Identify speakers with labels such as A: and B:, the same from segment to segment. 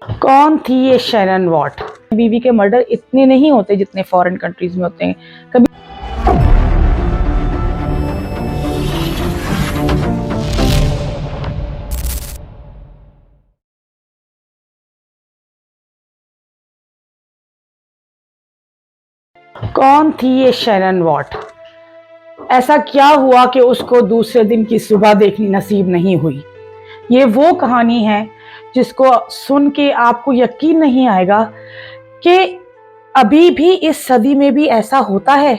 A: कौन थी ये शैनन वॉट? बीवी के मर्डर इतने नहीं होते जितने फॉरेन कंट्रीज में होते हैं। कभी कौन थी ये शैनन वॉट? ऐसा क्या हुआ कि उसको दूसरे दिन की सुबह देखनी नसीब नहीं हुई? ये वो कहानी है जिसको सुन के आपको यकीन नहीं आएगा कि अभी भी इस सदी में भी ऐसा होता है।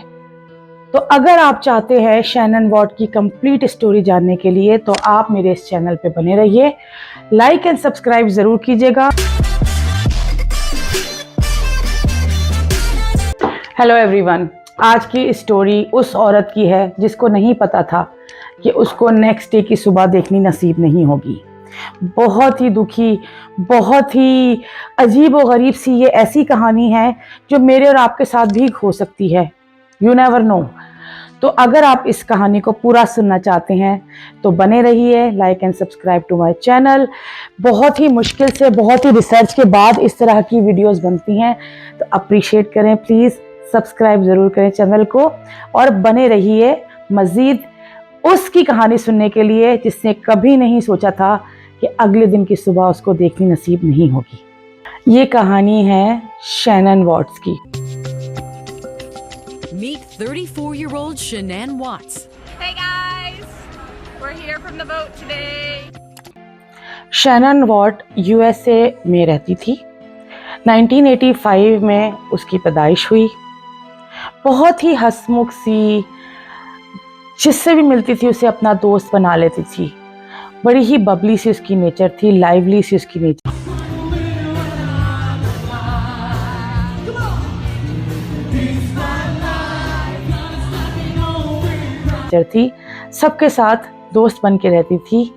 A: तो अगर आप चाहते हैं शैनन वॉट की कंप्लीट स्टोरी जानने के लिए तो आप मेरे इस चैनल पे बने रहिए, लाइक एंड सब्सक्राइब जरूर कीजिएगा। हेलो एवरीवन, आज की स्टोरी उस औरत की है जिसको नहीं पता था कि उसको नेक्स्ट डे की सुबह देखनी नसीब नहीं होगी। बहुत ही दुखी, बहुत ही अजीब और गरीब सी ये ऐसी कहानी है जो मेरे और आपके साथ भी हो सकती है। You never know. तो अगर आप इस कहानी को पूरा सुनना चाहते हैं तो बने रहिए, like and subscribe to my channel. बहुत ही मुश्किल से, बहुत ही रिसर्च के बाद इस तरह की वीडियोस बनती हैं, तो अप्रिशिएट करें प्लीज़, सब्सक्राइब ज़रूर करें चैनल को और बने रहिए मज़ीद उसकी कहानी सुनने के लिए जिसने कभी नहीं सोचा था कि अगले दिन की सुबह उसको देखनी नसीब नहीं होगी। ये कहानी है शैनन वॉट्स की।
B: Meet 34-year-old Shanann Watts.
C: Hey guys, we're here from the boat today.
A: Shannon what USA में रहती थी। 1985 में उसकी पैदाइश हुई। बहुत ही हंसमुख सी, जिससे भी मिलती थी उसे अपना दोस्त बना लेती थी। बड़ी ही बबली सी उसकी नेचर थी, लाइवली सी उसकी नेचर थी। सबके साथ दोस्त बन के रहती थी।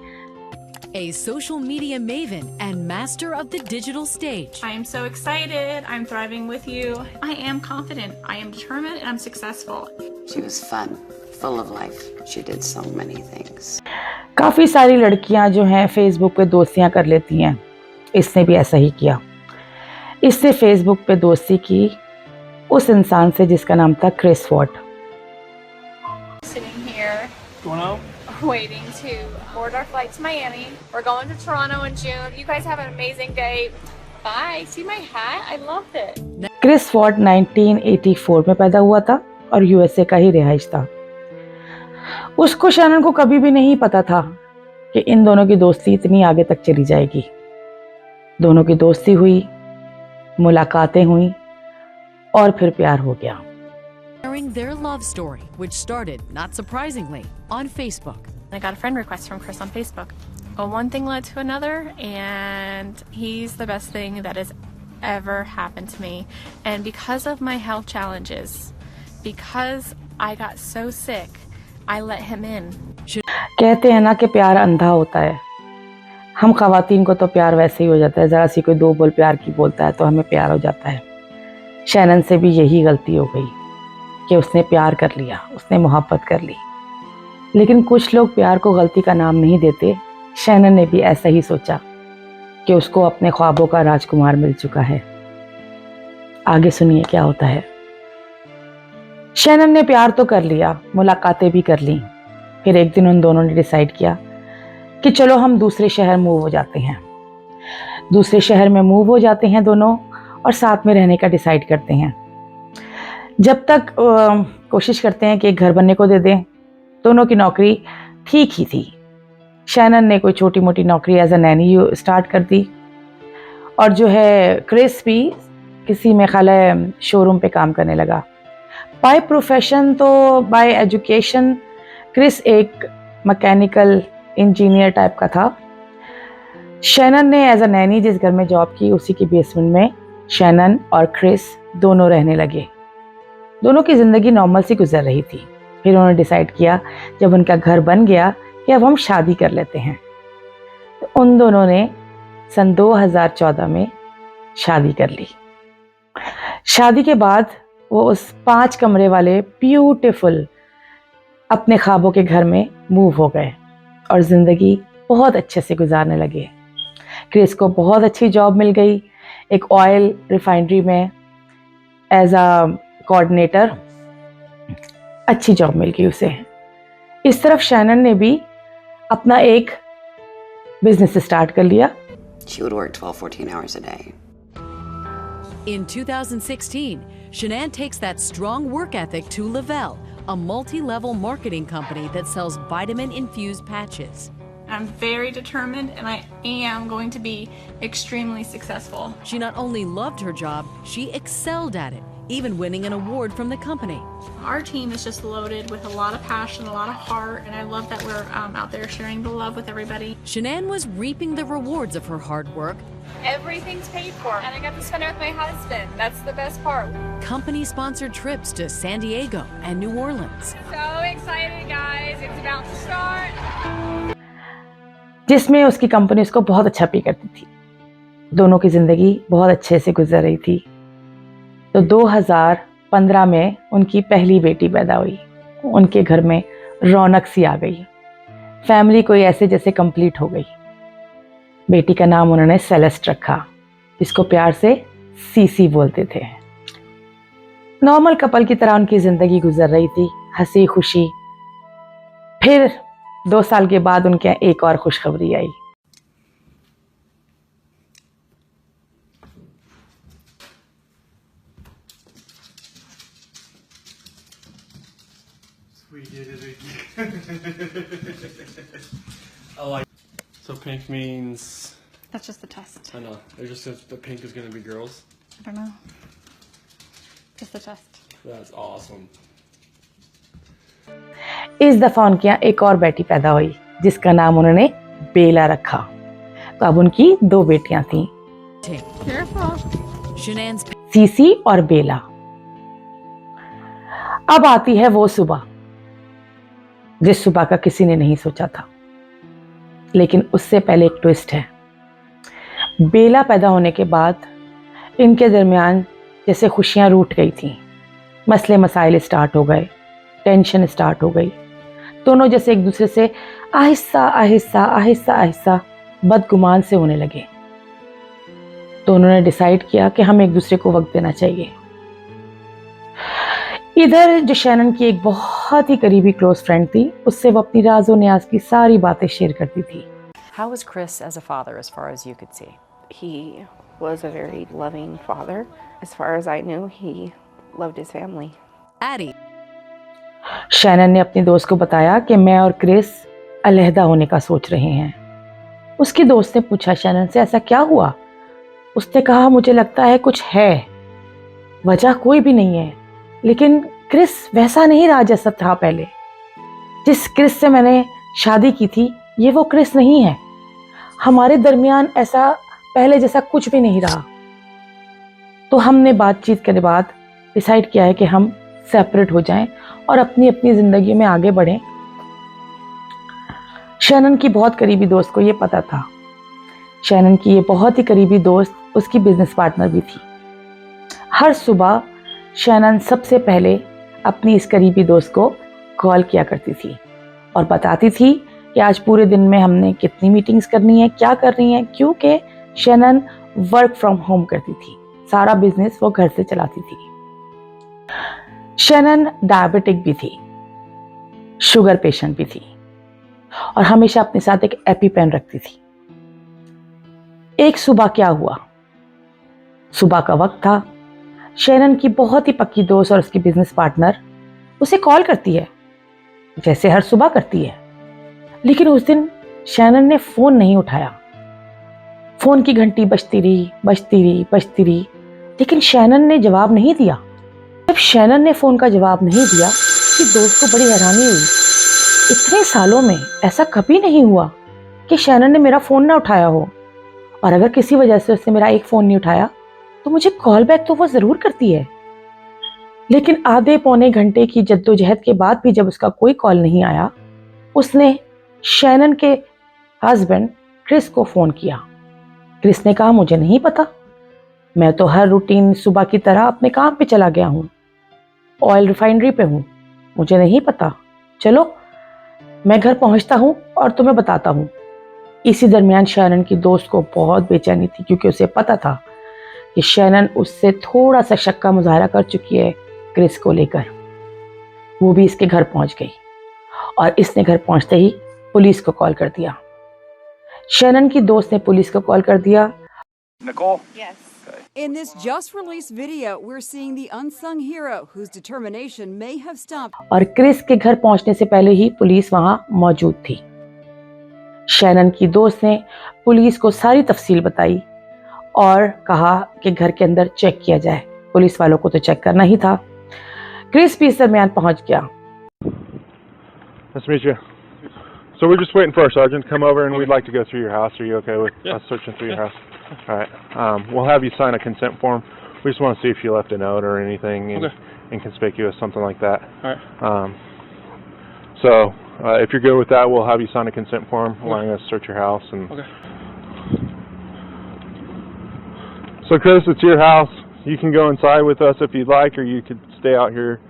B: A social media maven and master of the digital stage.
C: I am so excited. I'm thriving with you. I am confident. I am determined and I'm successful.
D: She was fun, full of life. She did so many things.
A: काफ़ी सारी लड़कियां जो हैं Facebook पे दोस्तियां कर लेती हैं। इसने भी ऐसा ही किया। इसने फेसबुक पे दोस्ती की उस इंसान से जिसका नाम था Chris Watt.
C: Sitting here, waiting to board our flight to Miami. We're going to Toronto in June. You guys have an amazing day. Bye. See my hat? I loved it.
A: Chris Watt 1984 में पैदा हुआ था और USA का ही रिहाइश था। उसको Shannon को कभी भी नहीं पता था कि इन दोनों की दोस्ती इतनी आगे तक चली जाएगी। दोनों की दोस्ती हुई, मुलाकातें हुई और फिर प्यार हो गया।
B: Sharing their love story, which started, not surprisingly, on Facebook.
C: I got a friend request from Chris on Facebook. Well, one thing led to another, and he's the best thing that has ever happened to me. And because of my health challenges, because I got so sick, I let him in.
A: कहते हैं ना कि प्यार अंधा होता है। हम ख़वातीन को तो प्यार वैसे ही हो जाता है, ज़रा सी कोई दो बोल प्यार की बोलता है तो हमें प्यार हो जाता है। शैनन से भी यही गलती हो गई कि उसने प्यार कर लिया, उसने मोहब्बत कर ली। लेकिन कुछ लोग प्यार को गलती का नाम नहीं देते। शैनन ने भी ऐसा ही सोचा कि उसको अपने ख्वाबों का राजकुमार मिल चुका है। आगे सुनिए क्या होता है। शैनन ने प्यार तो कर लिया, मुलाकातें भी कर लीं। फिर एक दिन उन दोनों ने डिसाइड किया कि चलो हम दूसरे शहर मूव हो जाते हैं। दूसरे शहर में मूव हो जाते हैं दोनों और साथ में रहने का डिसाइड करते हैं। जब तक कोशिश करते हैं कि एक घर बनने को दे दें। दोनों की नौकरी ठीक ही थी। शैनन ने कोई छोटी मोटी नौकरी एज अ नैनी स्टार्ट कर दी और जो है क्रिस भी किसी में ख्याल है शोरूम पे काम करने लगा। बाय प्रोफेशन तो बाय एजुकेशन क्रिस एक मैकेनिकल इंजीनियर टाइप का था। शैनन ने एज अ नैनी जिस घर में जॉब की उसी के बेसमेंट में शैनन और क्रिस दोनों रहने लगे। दोनों की ज़िंदगी नॉर्मल सी गुजर रही थी। फिर उन्होंने डिसाइड किया जब उनका घर बन गया कि अब हम शादी कर लेते हैं। तो उन दोनों ने सन 2014 में शादी कर ली। शादी के बाद वो उस 5 कमरे वाले ब्यूटीफुल अपने ख्वाबों के घर में मूव हो गए और ज़िंदगी बहुत अच्छे से गुजारने लगे। क्रिस को बहुत अच्छी जॉब मिल गई, एक ऑयल रिफाइनरी में एज अ कोऑर्डिनेटर अच्छी जॉब मिल गई उसे। इस तरफ शैनन ने भी अपना एक बिजनेस स्टार्ट कर लिया।
D: She would work 12-14 hours a day.
B: In 2016, Shanann takes that strong work ethic to Lavelle, a multi-level marketing company that sells vitamin-infused patches.
C: I'm very determined and I am going to be extremely successful.
B: She not only loved her job, she excelled at it, even winning an award from the company.
C: Our team is just loaded with a lot of passion, a lot of heart, and I love that we're out there sharing the love with everybody.
B: Shanann was reaping the rewards of her hard work.
C: Everything's paid for, and I got to spend it with my husband. That's the best part.
B: Company-sponsored trips to San Diego and New Orleans.
C: So excited, guys. It's about to start.
A: जिसमें उसकी company उसको बहुत अच्छा पे करती थी। दोनों की ज़िंदगी बहुत अच्छे से गुजर रही थी। तो 2015 में उनकी पहली बेटी पैदा हुई। उनके घर में रौनक सी आ गई, फैमिली कोई ऐसे जैसे कंप्लीट हो गई। बेटी का नाम उन्होंने सेलेस्ट रखा, जिसको प्यार से सीसी बोलते थे। नॉर्मल कपल की तरह उनकी ज़िंदगी गुजर रही थी, हंसी खुशी। फिर 2 साल के बाद उनके यहाँ एक और खुशखबरी आई।
E: We did it again. I like. So pink means.
C: That's just the test.
E: I know. It just says the pink is gonna be girls.
C: I don't know. Just the test.
E: That's awesome.
A: इस दफा उनके यहाँ एक और बेटी पैदा हुई, जिसका नाम उन्होंने बेला रखा। तो अब उनकी 2 बेटियां थीं,
C: Careful.
B: Shanann's
A: सीसी और बेला। अब आती है वो सुबह, जिस सुबह का किसी ने नहीं सोचा था। लेकिन उससे पहले एक ट्विस्ट है। बेला पैदा होने के बाद इनके दरमियान जैसे खुशियां रूठ गई थीं, मसले मसाइल स्टार्ट हो गए, टेंशन स्टार्ट हो गई। दोनों जैसे एक दूसरे से आहिस्ता आहिस्ता आहिस्ता आहिस्ता बदगुमान से होने लगे। तो उन्होंने डिसाइड किया कि हम एक दूसरे को वक्त देना चाहिए। इधर जो शैनन की एक बहुत ही करीबी क्लोज फ्रेंड थी, उससे वो अपनी राज़ो न्याज़ की सारी बातें शेयर करती थी।
F: How was Chris as a father, as far as you could see?
G: He was a very loving father. As far as I knew, he loved his family.
B: Addie.
A: Shannon ने अपनी दोस्त को बताया कि मैं और क्रिस अलहदा होने का सोच रहे हैं। उसकी दोस्त ने पूछा शैनन से, ऐसा क्या हुआ? उसने कहा, मुझे लगता है कुछ है, वजह कोई भी नहीं है, लेकिन क्रिस वैसा नहीं रहा जैसा था पहले। जिस क्रिस से मैंने शादी की थी, ये वो क्रिस नहीं है। हमारे दरमियान ऐसा पहले जैसा कुछ भी नहीं रहा। तो हमने बातचीत के बाद डिसाइड किया है कि हम सेपरेट हो जाएं और अपनी अपनी ज़िंदगी में आगे बढ़ें। शैनन की बहुत करीबी दोस्त को ये पता था। शैनन की ये बहुत ही करीबी दोस्त उसकी बिजनेस पार्टनर भी थी। हर सुबह शैनन सबसे पहले अपनी इस करीबी दोस्त को कॉल किया करती थी और बताती थी कि आज पूरे दिन में हमने कितनी मीटिंग्स करनी है, क्या करनी है, क्योंकि शैनन वर्क फ्रॉम होम करती थी। सारा बिजनेस वो घर से चलाती थी। शैनन डायबिटिक भी थी, शुगर पेशेंट भी थी और हमेशा अपने साथ एक एपीपेन रखती थी। एक सुबह क्या हुआ, सुबह का वक्त था। शैनन की बहुत ही पक्की दोस्त और उसकी बिजनेस पार्टनर उसे कॉल करती है, जैसे हर सुबह करती है। लेकिन उस दिन शैनन ने फोन नहीं उठाया। फोन की घंटी बजती रही, लेकिन शैनन ने जवाब नहीं दिया। जब शैनन ने फोन का जवाब नहीं दिया, कि दोस्त को बड़ी हैरानी हुई। इतने सालों में ऐसा कभी नहीं हुआ कि शैनन ने मेरा फोन ना उठाया हो, और अगर किसी वजह से उसने मेरा एक फोन नहीं उठाया तो मुझे कॉल बैक तो वो जरूर करती है। लेकिन आधे पौने घंटे की जद्दोजहद के बाद भी जब उसका कोई कॉल नहीं आया, उसने शैनन के हस्बैंड क्रिस को फोन किया। क्रिस ने कहा, मुझे नहीं पता, मैं तो हर रूटीन सुबह की तरह अपने काम पे चला गया हूँ, ऑयल रिफाइनरी पे हूँ, मुझे नहीं पता, चलो मैं घर पहुँचता हूँ और तुम्हें बताता हूँ। इसी दरमियान शैनन की दोस्त को बहुत बेचैनी थी, क्योंकि उसे पता था कि शैनन उससे थोड़ा सा शक का मुजाहरा कर चुकी है क्रिस को लेकर। वो भी इसके घर पहुंच गई और इसने घर पहुंचते ही पुलिस को कॉल कर दिया। शैनन की दोस्त ने पुलिस को कॉल कर दिया।
H: Nicole?
G: Yes.
I: In this just released video, we're seeing the unsung hero whose determination may have stopped.
A: और क्रिस के घर पहुंचने से पहले ही पुलिस वहां मौजूद थी। शैनन की दोस्त ने पुलिस को सारी तफसील बताई और कहा कि घर के अंदर चेक किया जाए। पुलिस वालों को तो चेक करना ही था। क्रिस भी इस दरमियान पहुंच गया।
H: Nice to meet you. So we're just waiting for our sergeant to come over, and we'd like to go through your house. Are you okay with us searching through your house? All right. We'll have you sign a consent form. We just want to see if you left a note or anything inconspicuous, something like that.
E: All right.
H: So if you're good with that, we'll have you sign a consent form allowing us to search your house. And so, Chris, it's your house. You can go inside with us if you'd like, or you could stay out here.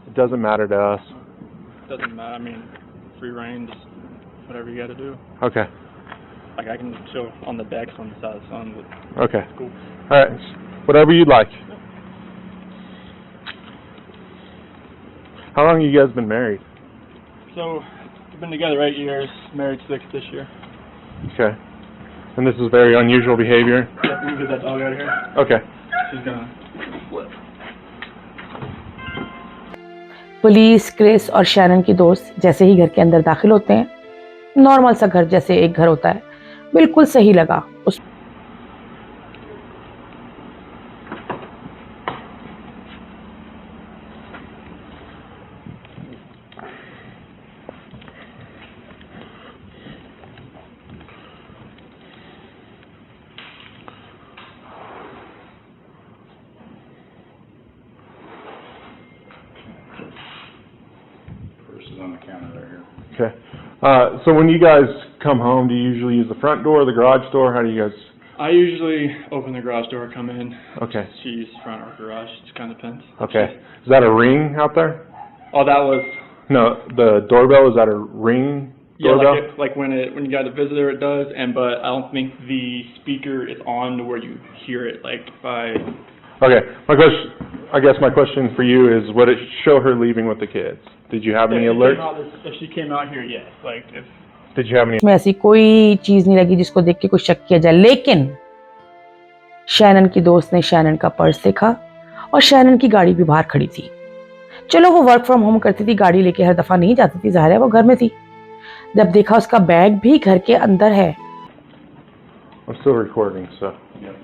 H: It doesn't matter to us.
E: Doesn't matter. I mean, free reign, just whatever you got to do.
H: Okay.
E: Like I can chill on the decks on the side of the sun. But
H: Okay.
E: cool.
H: All right. Whatever you'd like. How long have you guys been married?
E: So we've been together 8 years, married 6 this year.
H: Okay. And this is very unusual behavior?
E: Yeah, we can get that dog out of here.
H: Okay.
E: She's gonna flip.
A: Police, Chris और Shannon की दोस्त जैसे ही घर के अंदर दाखिल होते हैं, नॉर्मल सा घर जैसे एक घर होता है, बिल्कुल सही लगा। उस
J: On the counter right here.
H: Okay. So when you guys come home, do you usually use the front door or the garage door? How do you guys?
E: I usually open the garage door, come in.
H: Okay.
E: She uses front or garage. It just kind of depends.
H: Okay. Is that a ring out there?
E: Oh, that was
H: No, the doorbell, is that a ring doorbell?
E: like when you got a visitor, it does. But I don't think the speaker is on to where you hear it. Like if
H: Okay. I guess my question for you is, would it show her leaving with the kids? Did you have any alerts?
E: If she came out here, yes. Like if.
H: Did you have any?
A: में ऐसी कोई चीज नहीं लगी जिसको देख के कुछ शक किया जाए। लेकिन शैनन की दोस्त ने शैनन का पर्स देखा और शैनन की गाड़ी भी बाहर खड़ी थी। चलो वो वर्क फ्रॉम होम करती थी, गाड़ी लेके हर दफा नहीं जाती थी, जाहिर है वो घर में थी। जब देखा उसका बैग भी घर के अंदर है।
H: I'm still recording, so.
J: Yep.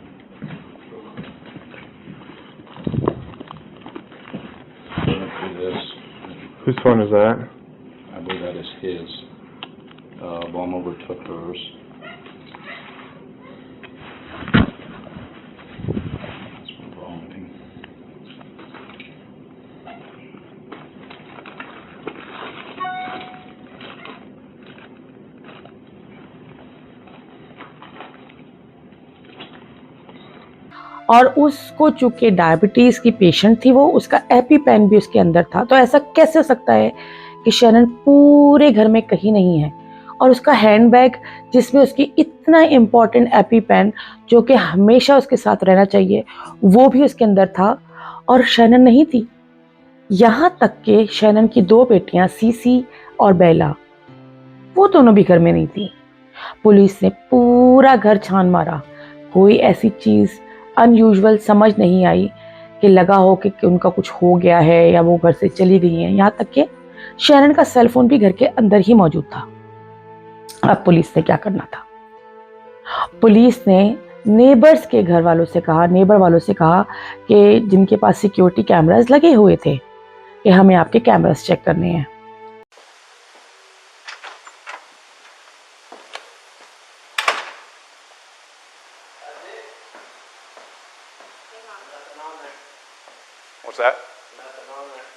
J: This,
H: Whose phone is that?
J: I believe that is his. Blumhover took hers. That's from vomiting.
A: और उसको चूंकि डायबिटीज की पेशेंट थी, वो उसका एपीपेन भी उसके अंदर था। तो ऐसा कैसे हो सकता है कि शैनन पूरे घर में कहीं नहीं है और उसका हैंडबैग जिसमें उसकी इतना इम्पोर्टेंट एपीपेन जो कि हमेशा उसके साथ रहना चाहिए, वो भी उसके अंदर था और शैनन नहीं थी। यहाँ तक कि शैनन की 2 बेटियां सीसी और बेला, वो दोनों भी घर में नहीं थी। पुलिस ने पूरा घर छान मारा, कोई ऐसी चीज अनयूजुअल समझ नहीं आई कि लगा हो कि उनका कुछ हो गया है या वो घर से चली गई हैं। यहाँ तक कि शैनन का सेल फोन भी घर के अंदर ही मौजूद था। अब पुलिस ने क्या करना था? पुलिस ने नेबर वालों से कहा कि जिनके पास सिक्योरिटी कैमरास लगे हुए थे कि हमें आपके कैमरास चेक करने हैं।
H: What's that?
G: Nothing on there.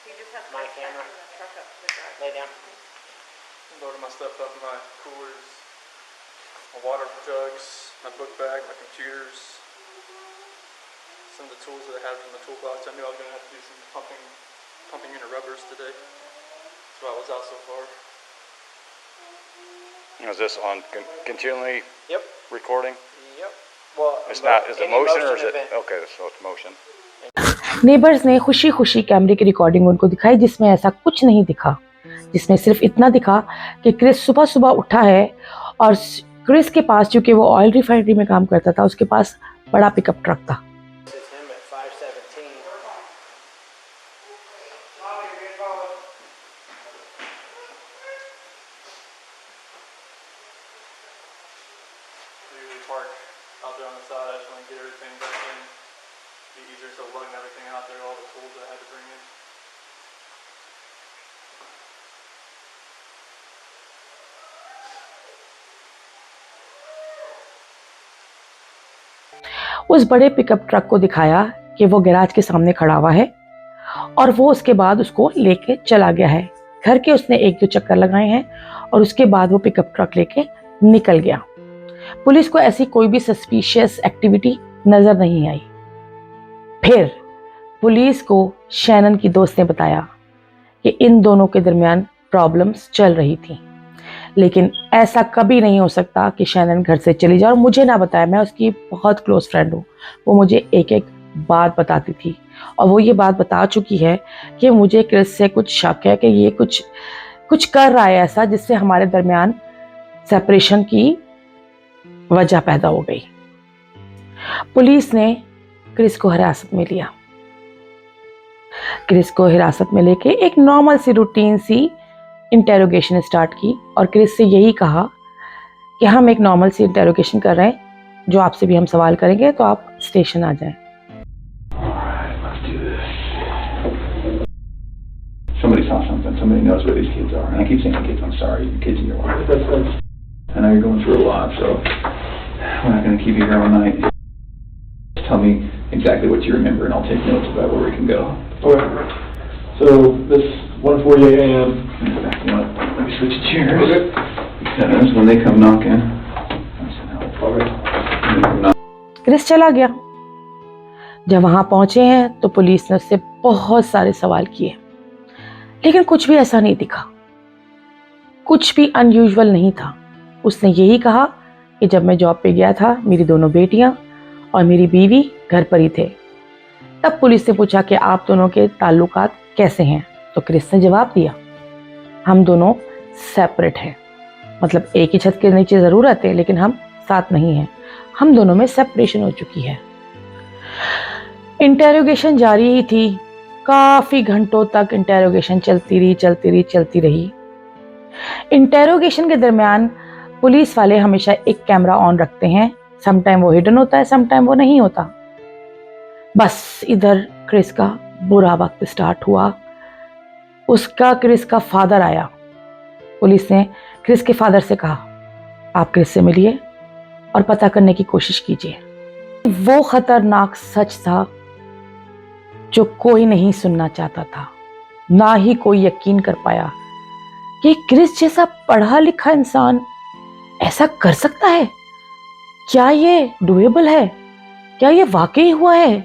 G: You just have my camera. Truck up to the garage. Lay down.
E: Loaded my stuff up in my coolers, my water jugs, my book bag, my computers, some of the tools that I had from the toolbox. I knew I was going to have to do some pumping into rubbers today. That's why I was out so far.
J: Is this on continually
E: Yep.
J: recording?
E: Yep. Well,
J: It's not, is it
E: any
J: motion or is it?
E: event.
J: Okay, so it's motion.
A: Neighbours ने खुशी खुशी कैमरे की recording उनको दिखाई, जिसमें ऐसा कुछ नहीं दिखा, जिसमें सिर्फ इतना दिखा कि क्रिस सुबह सुबह उठा है और क्रिस के पास, चूंकि वो ऑयल रिफाइनरी में काम करता था, उसके पास बड़ा पिकअप ट्रक था।
E: It's him at 517. We usually park out there on the side. I just want to get everything back in. Be easier, so lugging everything out there, all the tools that I had to bring in.
A: उस बड़े pickup truck को दिखाया कि वो garage के सामने खड़ा हुआ है और वो उसके बाद उसको लेके चला गया है। घर के उसने एक दो चक्कर लगाए हैं और उसके बाद वो पिकअप ट्रक लेके निकल गया। पुलिस को ऐसी कोई भी सस्पिशियस एक्टिविटी नजर नहीं आई। फिर पुलिस को शैनन की दोस्त ने बताया कि इन दोनों के दरमियान प्रॉब्लम्स चल रही थी, लेकिन ऐसा कभी नहीं हो सकता कि शैनन घर से चली जाए और मुझे ना बताए। मैं उसकी बहुत क्लोज फ्रेंड हूँ। वो मुझे एक एक बात बताती थी और वो ये बात बता चुकी है कि मुझे क्रिस से कुछ शक है कि ये कुछ कर रहा है ऐसा जिससे हमारे दरमियान सेपरेशन की वजह पैदा हो गई। पुलिस ने क्रिस को हिरासत में लिया। क्रिस को हिरासत में लेके एक नॉर्मल सी रूटीन सी इंटेरोगेशन स्टार्ट की और क्रिस से यही कहा कि हम एक नॉर्मल सी इंटेरोगेशन कर रहे हैं, जो आपसे भी हम सवाल करेंगे, तो आप स्टेशन आ जाएं।
J: Somebody saw something. Somebody knows where these kids are. And I keep saying kids. I'm sorry, kids in your life. I know you're going through a lot, so we're not going to keep you here all night. Just tell me exactly what you remember, and I'll take notes about where we can go.
E: Okay. So this 1:48 a.m.
J: Let me switch chairs. Because when they come knocking,
A: Chris चला गया। जब वहां पहुंचे हैं तो police ने उससे बहुत सारे सवाल किए, लेकिन कुछ भी ऐसा नहीं दिखा, कुछ भी अनयूजुअल नहीं था। उसने यही कहा कि जब मैं जॉब पे गया था, मेरी दोनों बेटियां और मेरी बीवी घर पर ही थे। तब पुलिस ने पूछा कि आप दोनों के ताल्लुकात कैसे हैं, तो क्रिस ने जवाब दिया, हम दोनों सेपरेट हैं। मतलब एक ही छत के नीचे ज़रूर रहते हैं, लेकिन हम साथ नहीं हैं। हम दोनों में सेपरेशन हो चुकी है। इंटेरोगेशन जारी ही थी। काफ़ी घंटों तक इंटेरोगेशन चलती रही। इंटेरोगेशन के दरमियान पुलिस वाले हमेशा एक कैमरा ऑन रखते हैं। सम टाइम वो हिडन होता है, सम टाइम वो नहीं होता। बस इधर क्रिस का बुरा वक्त स्टार्ट हुआ। क्रिस का फादर आया। पुलिस ने क्रिस के फादर से कहा, आप क्रिस से मिलिए और पता करने की कोशिश कीजिए। वो खतरनाक सच था जो कोई नहीं सुनना चाहता था, ना ही कोई यकीन कर पाया कि क्रिस जैसा पढ़ा लिखा इंसान ऐसा कर सकता है। क्या ये डुएबल है? क्या ये वाकई हुआ है?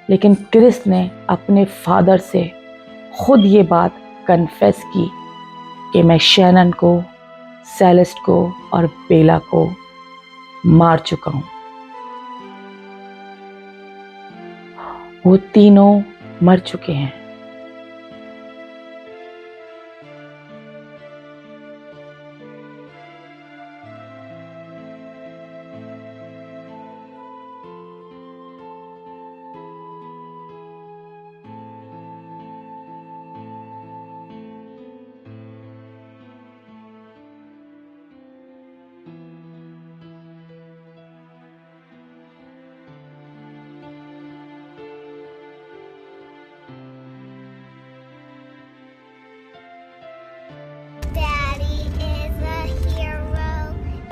A: लेकिन क्रिस ने अपने फादर से खुद ये बात कन्फेस की कि मैं शैनन को, सेलेस्ट को और बेला को मार चुका हूं। वो तीनों मर चुके हैं।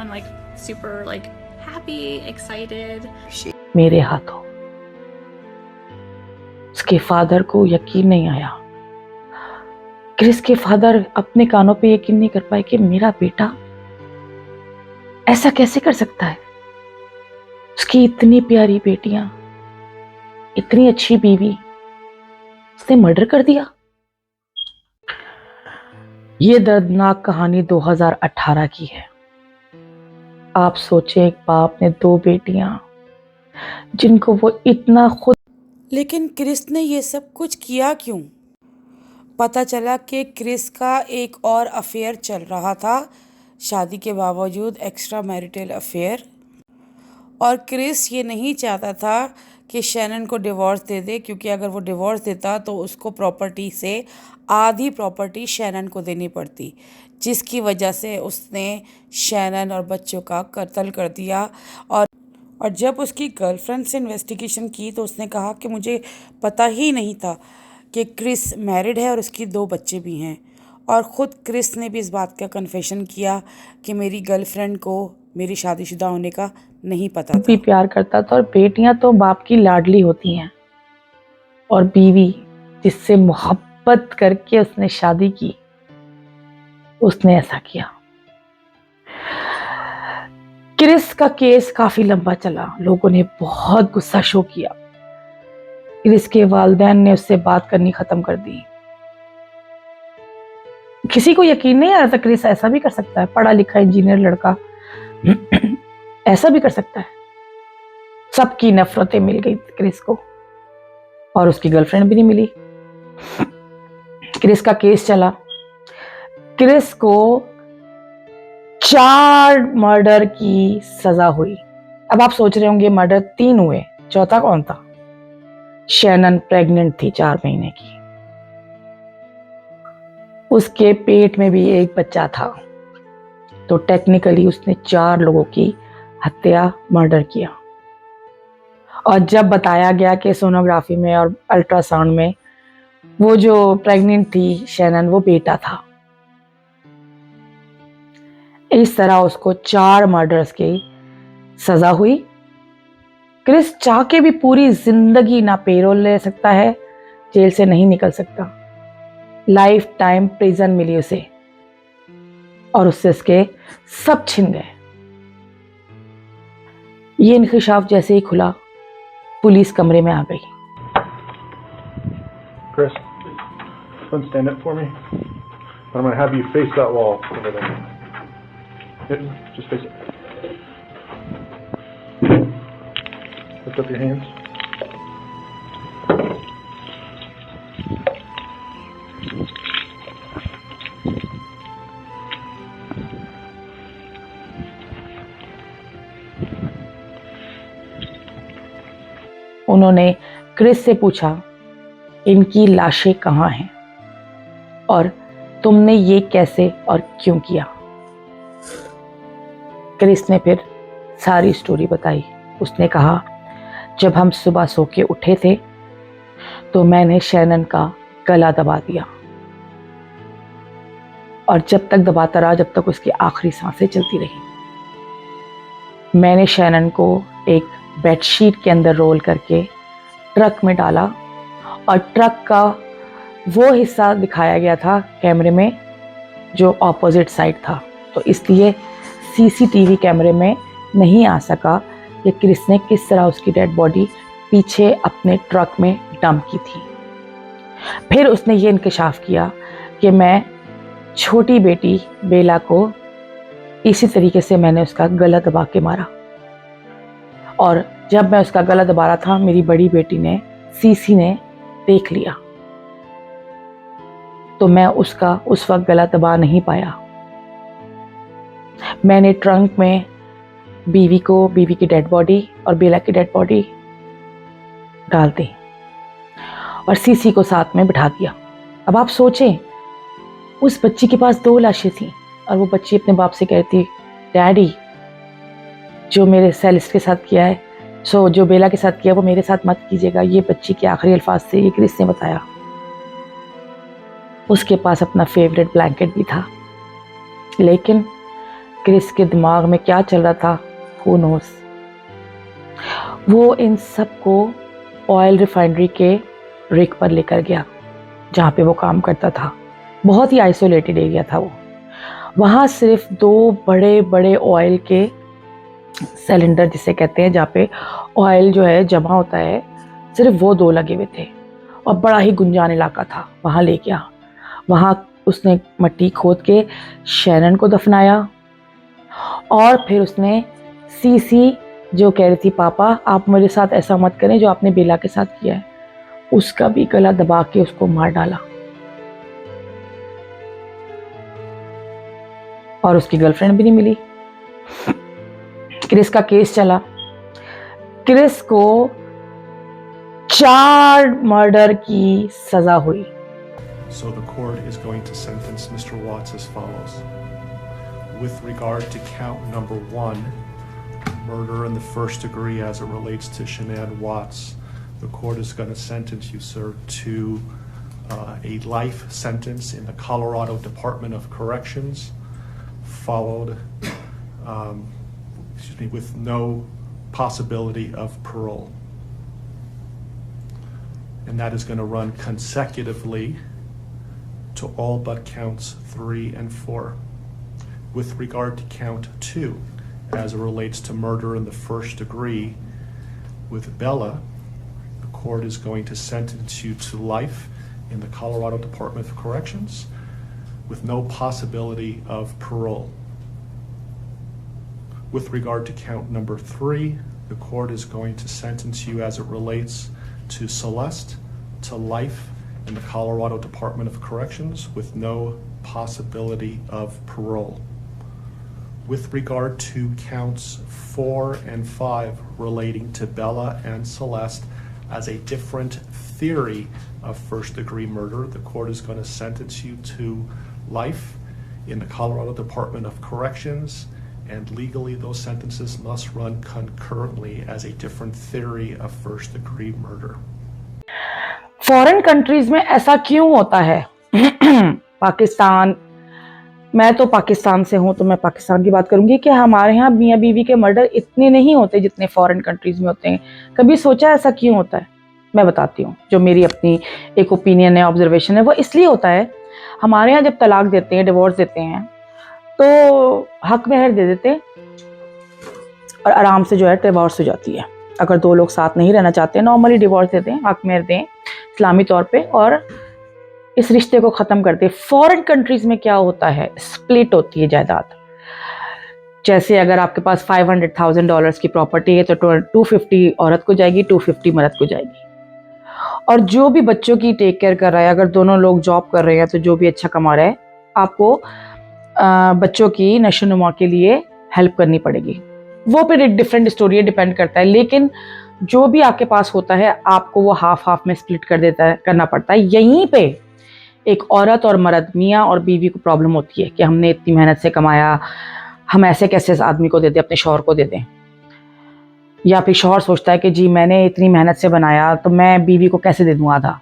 C: I'm like super like happy, excited.
A: मेरे हाथों। उसके फादर को यकीन नहीं आया। क्रिस के फादर अपने कानों पे यकीन नहीं कर पाए कि मेरा बेटा ऐसा कैसे कर सकता है। उसकी इतनी प्यारी बेटियां, इतनी अच्छी बीवी, उसने मर्डर कर दिया। ये दर्दनाक कहानी 2018 की है। आप सोचे, एक बाप ने 2 बेटियां जिनको वो इतना खुद।
K: लेकिन क्रिस ने ये सब कुछ किया क्यों? पता चला कि क्रिस का एक और अफेयर चल रहा था, शादी के बावजूद एक्स्ट्रा मैरिटल अफेयर। और क्रिस ये नहीं चाहता था कि शैनन को डिवोर्स दे दे, क्योंकि अगर वो डिवोर्स देता तो उसको प्रॉपर्टी से आधी प्रॉपर्टी शैनन को देनी पड़ती, जिसकी वजह से उसने शैनन और बच्चों का कत्ल कर दिया। और जब उसकी गर्लफ्रेंड से इन्वेस्टिगेशन की तो उसने कहा कि मुझे पता ही नहीं था कि क्रिस मैरिड है और उसकी 2 बच्चे भी हैं। और ख़ुद क्रिस ने भी इस बात का कन्फेशन किया कि मेरी गर्लफ्रेंड को मेरी शादीशुदा होने का नहीं पता था।
A: भी प्यार करता था, और बेटियां तो बाप की लाडली होती हैं, और बीवी जिससे मोहब्बत करके उसने शादी की, उसने ऐसा किया। क्रिस का केस काफी लंबा चला, लोगों ने बहुत गुस्सा शो किया। क्रिस के वालिदैन ने उससे बात करनी खत्म कर दी। किसी को यकीन नहीं आ रहा था क्रिस ऐसा भी कर सकता है, पढ़ा लिखा इंजीनियर लड़का ऐसा भी कर सकता है। सबकी नफरतें मिल गई क्रिस को, और उसकी गर्लफ्रेंड भी नहीं मिली। क्रिस का केस चला। क्रिस को 4 मर्डर की सजा हुई। अब आप सोच रहे होंगे मर्डर 3 हुए, चौथा कौन था? शैनन प्रेग्नेंट थी 4 महीने की, उसके पेट में भी एक बच्चा था, तो टेक्निकली उसने 4 लोगों की हत्या, मर्डर किया। और जब बताया गया कि सोनोग्राफी में और अल्ट्रासाउंड में वो जो प्रेग्नेंट थी शैनन, वो बेटा था। इस तरह उसको 4 मर्डर्स की सजा हुई। क्रिस चाह के भी पूरी जिंदगी ना पेरोल ले सकता है, जेल से नहीं निकल सकता। लाइफ टाइम प्रिजन मिली उसे, और उससे उसके सब छिन गए। ये इंकशाफ जैसे ही खुला, पुलिस कमरे में आ गई।
H: Chris, come stand up for me. I'm going to have you face that wall over there. Good. Just face it. Lift up your hands.
A: उन्होंने क्रिस से पूछा, इनकी लाशें कहाँ हैं और तुमने ये कैसे और क्यों किया? क्रिस ने फिर सारी स्टोरी बताई। उसने कहा, जब हम सुबह सो के उठे थे तो मैंने शैनन का गला दबा दिया, और जब तक दबाता रहा जब तक उसकी आखिरी सांसें चलती रही। मैंने शैनन को एक बेडशीट के अंदर रोल करके ट्रक में डाला, और ट्रक का वो हिस्सा दिखाया गया था कैमरे में जो ऑपोजिट साइड था, तो इसलिए सीसीटीवी कैमरे में नहीं आ सका कि क्रिस ने किस तरह उसकी डेड बॉडी पीछे अपने ट्रक में डंप की थी। फिर उसने ये इंकशाफ किया कि मैं छोटी बेटी बेला को इसी तरीके से मैंने उसका गला दबा के मारा, और जब मैं उसका गला दबा रहा था मेरी बड़ी बेटी ने, सीसी ने देख लिया, तो मैं उसका उस वक्त गला दबा नहीं पाया। मैंने ट्रंक में बीवी की डेड बॉडी और बेला की डेड बॉडी डाल दी और सीसी को साथ में बिठा दिया। अब आप सोचें, उस बच्ची के पास 2 लाशें थी, और वो बच्ची अपने बाप से कहती, डैडी जो मेरे सेलिस्ट के साथ किया है, जो बेला के साथ किया वो मेरे साथ मत कीजिएगा। ये बच्ची के आखिरी अल्फाज थे, ये क्रिस ने बताया। उसके पास अपना फेवरेट ब्लैंकेट भी था, लेकिन क्रिस के दिमाग में क्या चल रहा था, हू नोस। वो इन सब को ऑयल रिफाइनरी के रिग पर लेकर गया जहाँ पे वो काम करता था। बहुत ही आइसोलेटेड एरिया था वो। वहाँ सिर्फ 2 बड़े बड़े ऑयल के सिलेंडर जिसे कहते हैं, जहाँ पे ऑयल जो है जमा होता है, सिर्फ वो 2 लगे हुए थे, और बड़ा ही गुंजान इलाका था। वहाँ ले गया, वहाँ उसने मट्टी खोद के शैनन को दफनाया, और फिर उसने सीसी जो कह रही थी पापा आप मेरे साथ ऐसा मत करें जो आपने बेला के साथ किया है, उसका भी गला दबा के उसको मार डाला। और उसकी गर्लफ्रेंड भी नहीं मिली। क्रिस का केस चला। क्रिस को 4 मर्डर की सजा हुई।
L: So the court is going to sentence Mr. Watts as follows. With regard to count number 1, murder in the first degree as it relates to Shanann Watts, the court is going to sentence you, sir, to a life sentence in the Colorado Department of Corrections, followed, with no possibility of parole. And that is going to run consecutively to all but counts 3 and 4. With regard to count 2, as it relates to murder in the first degree with Bella, the court is going to sentence you to life in the Colorado Department of Corrections with no possibility of parole. With regard to count number 3, the court is going to sentence you as it relates to Celeste to life in the Colorado Department of Corrections with no possibility of parole. With regard to counts 4 and 5 relating to Bella and Celeste as a different theory of first degree murder, the court is going to sentence you to life in the Colorado Department of Corrections, and legally those sentences must run concurrently as a different theory of first degree murder.
A: Foreign countries में ऐसा क्यों होता है? पाकिस्तान, मैं तो पाकिस्तान से हूं तो मैं पाकिस्तान की बात करूंगी कि हमारे यहाँ मियाँ बीवी के मर्डर इतने नहीं होते जितने फॉरेन कंट्रीज में होते हैं। कभी सोचा ऐसा क्यों होता है? मैं बताती हूँ, जो मेरी अपनी एक ओपिनियन है, ऑब्जर्वेशन है, वो इसलिए होता है। हमारे यहाँ जब तलाक देते हैं, डिवोर्स देते हैं, तो हक महर दे देते हैं और आराम से जो है डिवोर्स हो जाती है। अगर 2 लोग साथ नहीं रहना चाहते, नॉर्मली डिवोर्स देते हैं, हक महर दें इस्लामी तौर पे, और इस रिश्ते को ख़त्म करते हैं। फॉरेन कंट्रीज़ में क्या होता है, स्प्लिट होती है जायदाद। जैसे अगर आपके पास $500,000 की प्रॉपर्टी है तो 250 औरत को जाएगी, 250 मर्द को जाएगी। और जो भी बच्चों की टेक केयर कर रहा है, अगर दोनों लोग जॉब कर रहे हैं तो जो भी अच्छा कमा रहा है, आपको बच्चों की नशोनुमा के लिए हेल्प करनी पड़ेगी। वो फिर एक डिफरेंट स्टोरी है, डिपेंड करता है। लेकिन जो भी आपके पास होता है आपको वो हाफ में स्प्लिट कर देता है, करना पड़ता है। यहीं पे एक औरत और मर्द, मियाँ और बीवी को प्रॉब्लम होती है कि हमने इतनी मेहनत से कमाया, हम ऐसे कैसे इस आदमी को दे दें, अपने शौहर को दे दें। या फिर शौहर सोचता है कि जी मैंने इतनी मेहनत से बनाया तो मैं बीवी को कैसे दे दूँ आधा।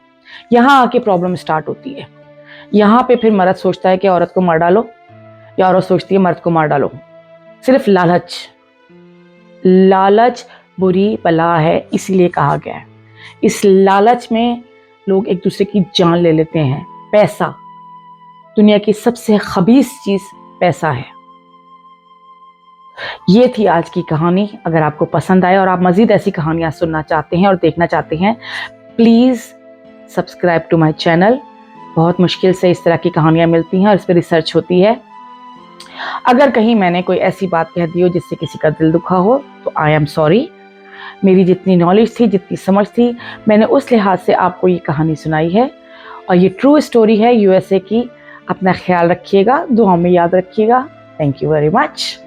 A: यहाँ आके प्रॉब्लम स्टार्ट होती है। यहाँ पे फिर मर्द सोचता है कि औरत को मार डालो, या औरत सोचती है मर्द को मार डालो। सिर्फ लालच बुरी बला है, इसीलिए कहा गया है। इस लालच में लोग एक दूसरे की जान ले लेते हैं। पैसा, दुनिया की सबसे खबीस चीज पैसा है। ये थी आज की कहानी। अगर आपको पसंद आए और आप मजीद ऐसी कहानियां सुनना चाहते हैं और देखना चाहते हैं, please subscribe to my channel. बहुत मुश्किल से इस तरह की कहानियां मिलती हैं और इस पर रिसर्च होती है। अगर कहीं मैंने कोई ऐसी बात कह दी हो जिससे किसी का दिल दुखा हो तो आई एम सॉरी। मेरी जितनी नॉलेज थी, जितनी समझ थी, मैंने उस लिहाज से आपको ये कहानी सुनाई है। और ये ट्रू स्टोरी है USA की। अपना ख्याल रखिएगा, दुआ में याद रखिएगा। Thank you very much.